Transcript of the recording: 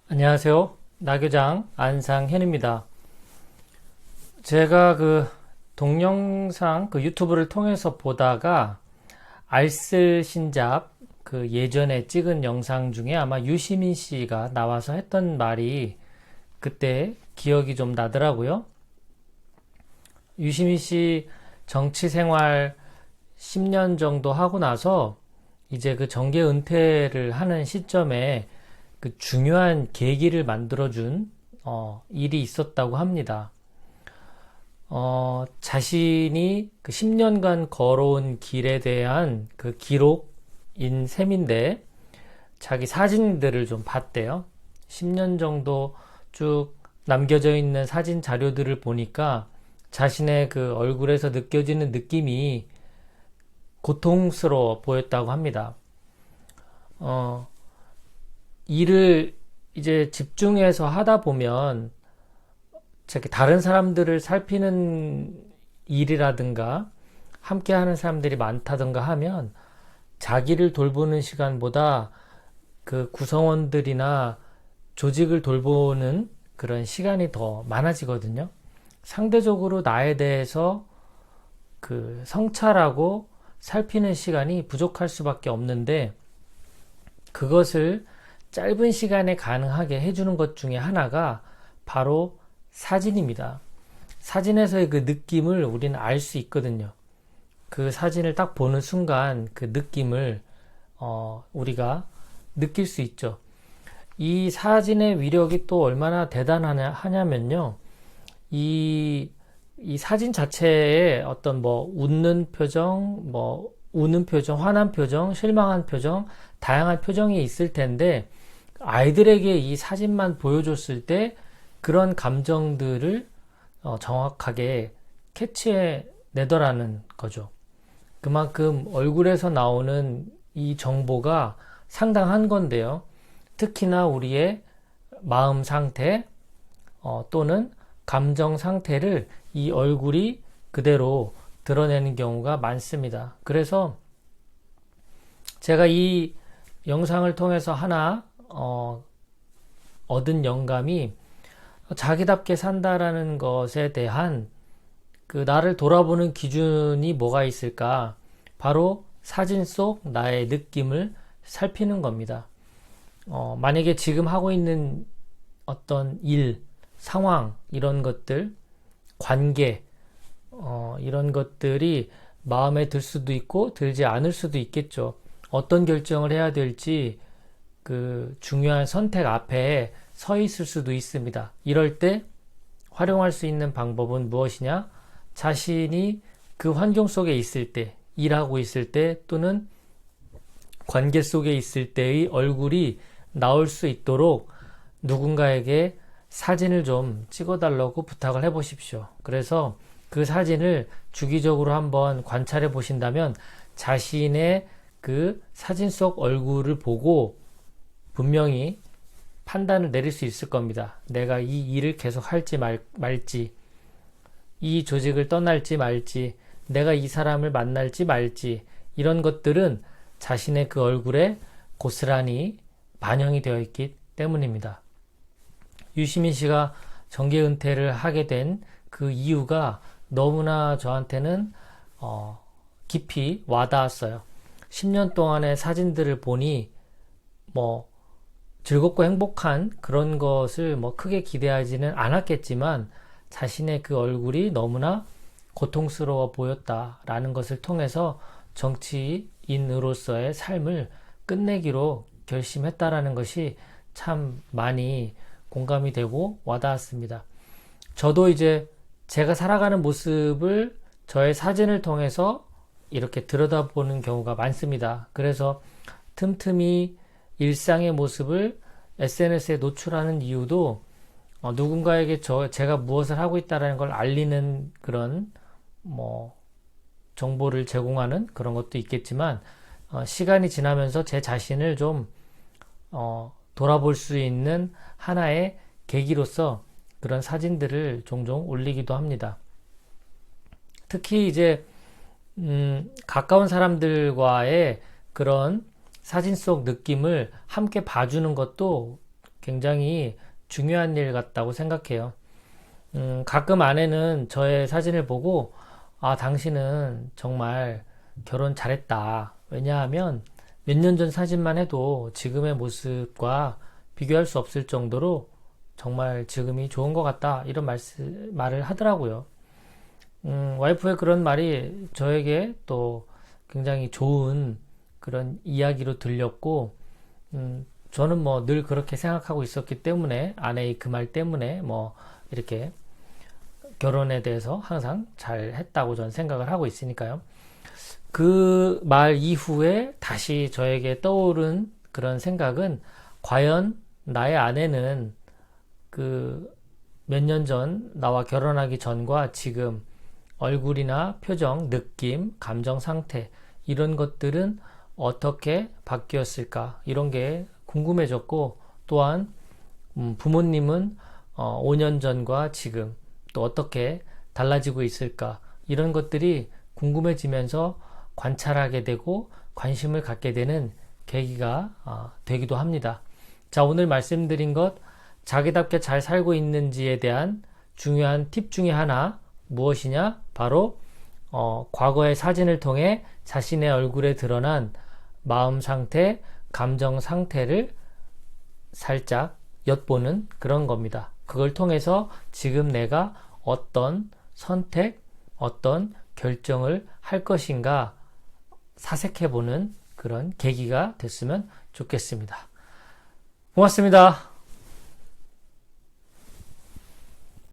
안녕하세요. 나교장 안상현입니다. 제가 동영상 유튜브를 통해서 보다가 알쓸 신잡 예전에 찍은 영상 중에 아마 유시민 씨가 나와서 했던 말이 그때 기억이 좀 나더라고요. 유시민 씨 정치 생활 10년 정도 하고 나서 이제 정계 은퇴를 하는 시점에 중요한 계기를 만들어준 일이 있었다고 합니다. 자신이 10년간 걸어온 길에 대한 기록인 셈인데 자기 사진들을 좀 봤대요. 10년 정도 쭉 남겨져 있는 사진 자료들을 보니까 자신의 얼굴에서 느껴지는 느낌이 고통스러워 보였다고 합니다. 일을 이제 집중해서 하다 보면 다른 사람들을 살피는 일이라든가 함께 하는 사람들이 많다든가 하면 자기를 돌보는 시간보다 구성원들이나 조직을 돌보는 그런 시간이 더 많아지거든요. 상대적으로 나에 대해서 성찰하고 살피는 시간이 부족할 수밖에 없는데 그것을 짧은 시간에 가능하게 해주는 것 중에 하나가 바로 사진입니다. 사진에서의 느낌을 우리는 알 수 있거든요. 그 사진을 딱 보는 순간 그 느낌을 우리가 느낄 수 있죠. 이 사진의 위력이 또 얼마나 대단하냐면요. 이 사진 자체에 어떤 웃는 표정, 우는 표정, 화난 표정, 실망한 표정, 다양한 표정이 있을 텐데 아이들에게 이 사진만 보여줬을 때 그런 감정들을 정확하게 캐치해 내더라는 거죠. 그만큼 얼굴에서 나오는 이 정보가 상당한 건데요. 특히나 우리의 마음 상태 또는 감정 상태를 이 얼굴이 그대로 드러내는 경우가 많습니다. 그래서 제가 이 영상을 통해서 하나 얻은 영감이 자기답게 산다라는 것에 대한 나를 돌아보는 기준이 뭐가 있을까? 바로 사진 속 나의 느낌을 살피는 겁니다. 만약에 지금 하고 있는 어떤 일, 상황, 이런 것들, 관계, 이런 것들이 마음에 들 수도 있고 들지 않을 수도 있겠죠. 어떤 결정을 해야 될지 중요한 선택 앞에 서 있을 수도 있습니다. 이럴 때 활용할 수 있는 방법은 무엇이냐? 자신이 그 환경 속에 있을 때, 일하고 있을 때 또는 관계 속에 있을 때의 얼굴이 나올 수 있도록 누군가에게 사진을 좀 찍어달라고 부탁을 해보십시오. 그래서 그 사진을 주기적으로 한번 관찰해 보신다면 자신의 사진 속 얼굴을 보고 분명히 판단을 내릴 수 있을 겁니다. 내가 이 일을 계속 할지 말지, 이 조직을 떠날지 말지, 내가 이 사람을 만날지 말지, 이런 것들은 자신의 얼굴에 고스란히 반영이 되어 있기 때문입니다. 유시민 씨가 정계 은퇴를 하게 된 그 이유가 너무나 저한테는 깊이 와닿았어요. 10년 동안의 사진들을 보니 즐겁고 행복한 그런 것을 크게 기대하지는 않았겠지만 자신의 얼굴이 너무나 고통스러워 보였다라는 것을 통해서 정치인으로서의 삶을 끝내기로 결심했다라는 것이 참 많이 공감이 되고 와닿았습니다. 저도 이제 제가 살아가는 모습을 저의 사진을 통해서 이렇게 들여다보는 경우가 많습니다. 그래서 틈틈이 일상의 모습을 SNS에 노출하는 이유도 누군가에게 제가 무엇을 하고 있다는 걸 알리는 그런 정보를 제공하는 그런 것도 있겠지만 시간이 지나면서 제 자신을 좀 돌아볼 수 있는 하나의 계기로서 그런 사진들을 종종 올리기도 합니다. 특히 이제 가까운 사람들과의 그런 사진 속 느낌을 함께 봐주는 것도 굉장히 중요한 일 같다고 생각해요. 가끔 아내는 저의 사진을 보고, 아, 당신은 정말 결혼 잘했다. 왜냐하면 몇 년 전 사진만 해도 지금의 모습과 비교할 수 없을 정도로 정말 지금이 좋은 것 같다. 이런 말을 하더라고요. 와이프의 그런 말이 저에게 또 굉장히 좋은 그런 이야기로 들렸고, 저는 뭐 늘 그렇게 생각하고 있었기 때문에 아내의 그 말 때문에 뭐 이렇게 결혼에 대해서 항상 잘 했다고 저는 생각을 하고 있으니까요. 그 말 이후에 다시 저에게 떠오른 그런 생각은 과연 나의 아내는 그 몇 년 전 나와 결혼하기 전과 지금 얼굴이나 표정, 느낌, 감정 상태 이런 것들은 어떻게 바뀌었을까 이런 게 궁금해졌고 또한 부모님은 5년 전과 지금 또 어떻게 달라지고 있을까 이런 것들이 궁금해지면서 관찰하게 되고 관심을 갖게 되는 계기가 되기도 합니다. 자, 오늘 말씀드린 것 자기답게 잘 살고 있는지에 대한 중요한 팁 중에 하나 무엇이냐? 바로 과거의 사진을 통해 자신의 얼굴에 드러난 마음 상태, 감정 상태를 살짝 엿보는 그런 겁니다. 그걸 통해서 지금 내가 어떤 선택, 어떤 결정을 할 것인가 사색해보는 그런 계기가 됐으면 좋겠습니다. 고맙습니다.